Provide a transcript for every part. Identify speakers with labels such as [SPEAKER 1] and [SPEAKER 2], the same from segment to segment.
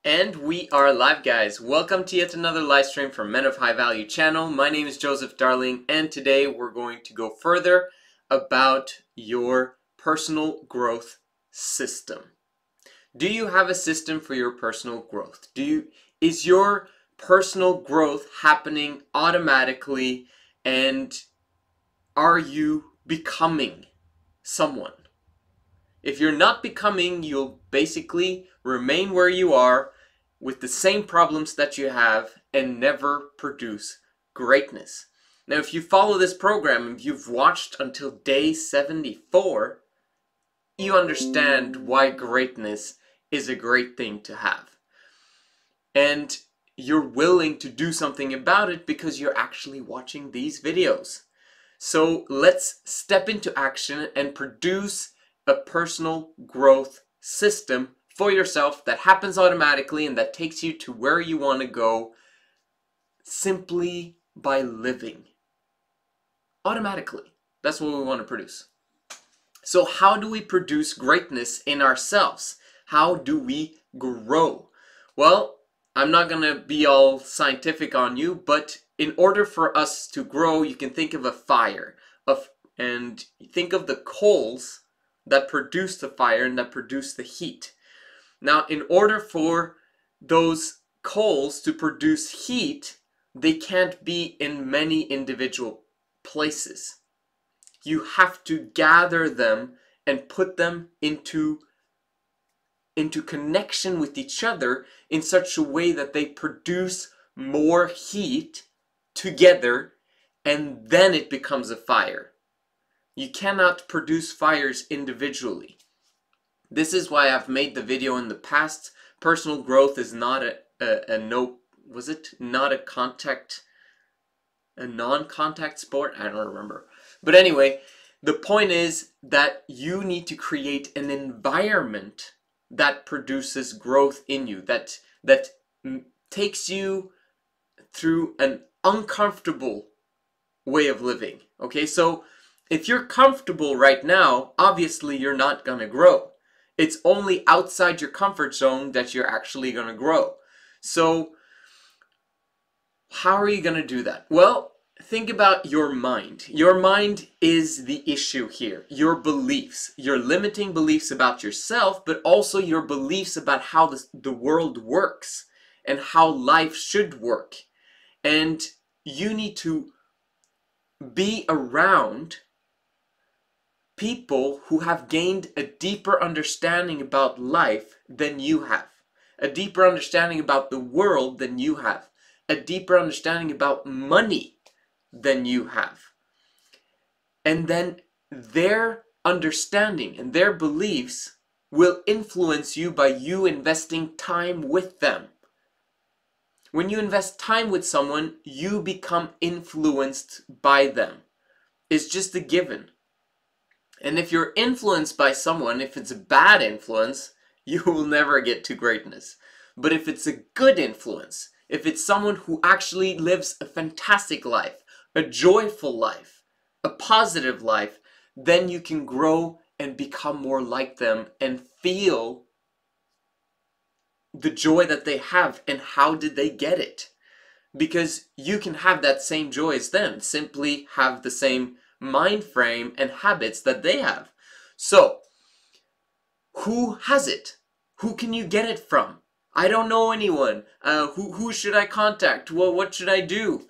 [SPEAKER 1] And we are live, guys. Welcome to yet another live stream from Men of High Value channel. My name is Joseph Darling, and today we're going to go further about your personal growth system. Do you have a system for your personal growth? Is your personal growth happening automatically, and are you becoming someone? If you're not becoming, you'll basically remain where you are with the same problems that you have and never produce greatness. Now, if you follow this program and you've watched until day 74, you understand why greatness is a great thing to have. And you're willing to do something about it because you're actually watching these videos. So let's step into action and produce a personal growth system for yourself that happens automatically and that takes you to where you want to go simply by living. Automatically. That's what we want to produce. So how do we produce greatness in ourselves? How do we grow? Well, I'm not going to be all scientific on you, but in order for us to grow, you can think of a fire and think of the coals that produce the fire and that produce the heat. Now, in order for those coals to produce heat, they can't be in many individual places. You have to gather them and put them into connection with each other in such a way that they produce more heat together, and then it becomes a fire. You cannot produce fires individually. This is why I've made the video in the past. Personal growth is not a non-contact sport? I don't remember. But anyway, the point is that you need to create an environment that produces growth in you, that takes you through an uncomfortable way of living. Okay, so if you're comfortable right now, obviously you're not going to grow. It's only outside your comfort zone that you're actually going to grow. So how are you going to do that? Well, think about your mind. Your mind is the issue here. Your beliefs, your limiting beliefs about yourself, but also your beliefs about how the world works and how life should work. And you need to be around people who have gained a deeper understanding about life than you have, a deeper understanding about the world than you have, a deeper understanding about money than you have. And then their understanding and their beliefs will influence you by you investing time with them. When you invest time with someone, you become influenced by them. It's just a given. And if you're influenced by someone, if it's a bad influence, you will never get to greatness. But if it's a good influence, if it's someone who actually lives a fantastic life, a joyful life, a positive life, then you can grow and become more like them and feel the joy that they have. And how did they get it? Because you can have that same joy as them, simply have the same mind frame and habits that they have. So, who has it? Who can you get it from? I don't know anyone. Who should I contact? Well, what should I do?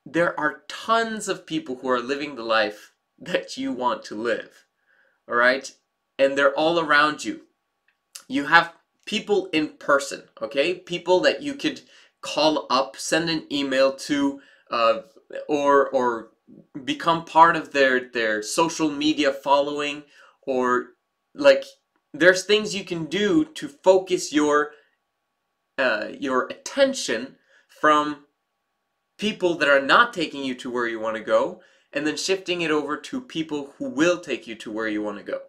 [SPEAKER 1] There are tons of people who are living the life that you want to live. All right? And they're all around you. You have people in person, okay? People that you could call up, send an email to, or become part of their social media following, or like there's things you can do to focus your attention from people that are not taking you to where you want to go, and then shifting it over to people who will take you to where you want to go.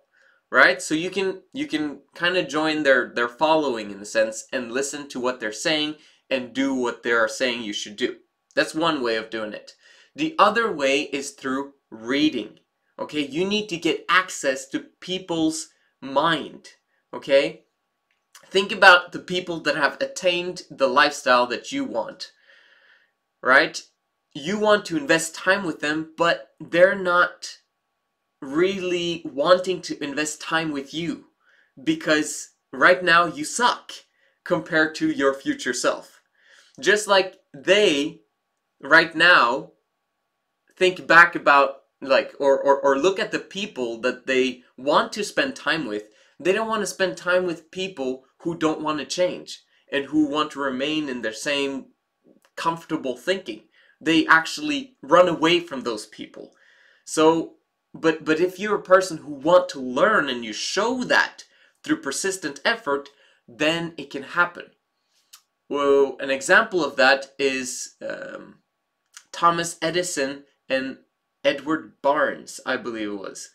[SPEAKER 1] Right? So you can kind of join their following in a sense and listen to what they're saying and do what they're saying you should do. That's one way of doing it. The other way is through reading. Okay? You need to get access to people's mind. Okay? Think about the people that have attained the lifestyle that you want, right? You want to invest time with them, but they're not really wanting to invest time with you because right now you suck compared to your future self. Just like they, right now, think back about or look at the people that they want to spend time with. They don't want to spend time with people who don't want to change and who want to remain in their same comfortable thinking. They actually run away from those people. So, but if you're a person who want to learn and you show that through persistent effort, then it can happen. Well, an example of that is Thomas Edison and Edward Barnes, I believe it was,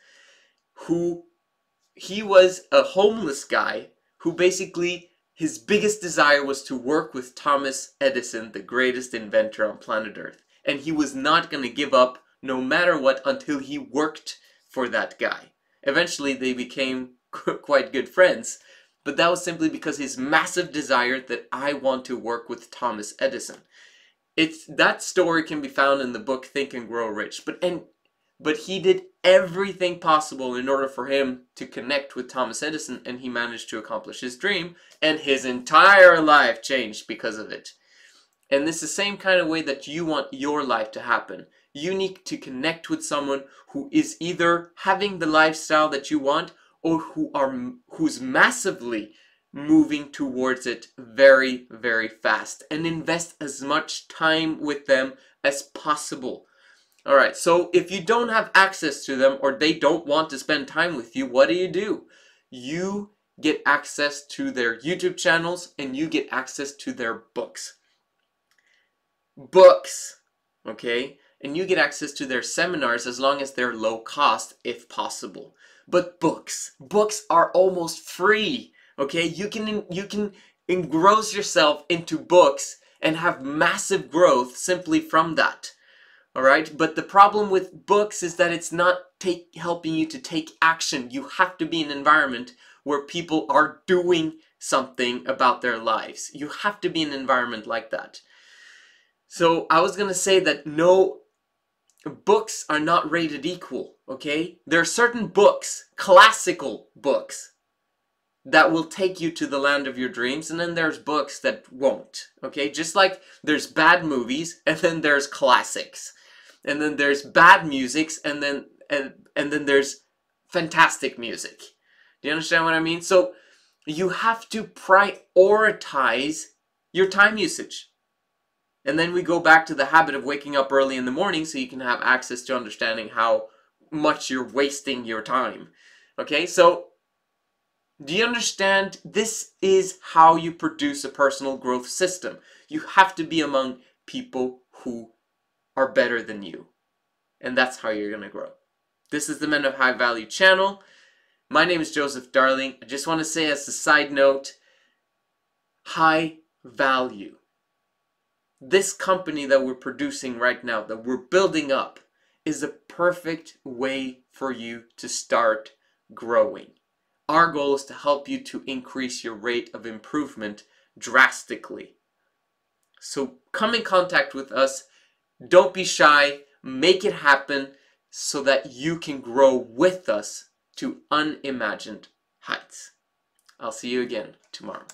[SPEAKER 1] he was a homeless guy who basically his biggest desire was to work with Thomas Edison, the greatest inventor on planet Earth. And he was not going to give up no matter what until he worked for that guy. Eventually they became quite good friends, but that was simply because his massive desire that I want to work with Thomas Edison. That story can be found in the book Think and Grow Rich. But he did everything possible in order for him to connect with Thomas Edison, and he managed to accomplish his dream, and his entire life changed because of it. And this is the same kind of way that you want your life to happen. You need to connect with someone who is either having the lifestyle that you want or who's massively moving towards it very, very fast, and invest as much time with them as possible. Alright, so if you don't have access to them or they don't want to spend time with you, what do? You get access to their YouTube channels and you get access to their books. Books, okay? And you get access to their seminars as long as they're low cost, if possible. But books are almost free. Okay, you can engross yourself into books and have massive growth simply from that. All right, but the problem with books is that it's not helping you to take action. You have to be in an environment where people are doing something about their lives. You have to be in an environment like that. So I was gonna say that no, books are not rated equal. Okay, there are certain books, classical books, that will take you to the land of your dreams, and then there's books that won't, okay? Just like there's bad movies, and then there's classics. And then there's bad musics, and then there's fantastic music. Do you understand what I mean? So you have to prioritize your time usage. And then we go back to the habit of waking up early in the morning so you can have access to understanding how much you're wasting your time. Okay, so do you understand? This is how you produce a personal growth system. You have to be among people who are better than you. And that's how you're going to grow. This is the Men of High Value channel. My name is Joseph Darling. I just want to say as a side note, high value. This company that we're producing right now, that we're building up, is a perfect way for you to start growing. Our goal is to help you to increase your rate of improvement drastically. So come in contact with us. Don't be shy. Make it happen so that you can grow with us to unimagined heights. I'll see you again tomorrow.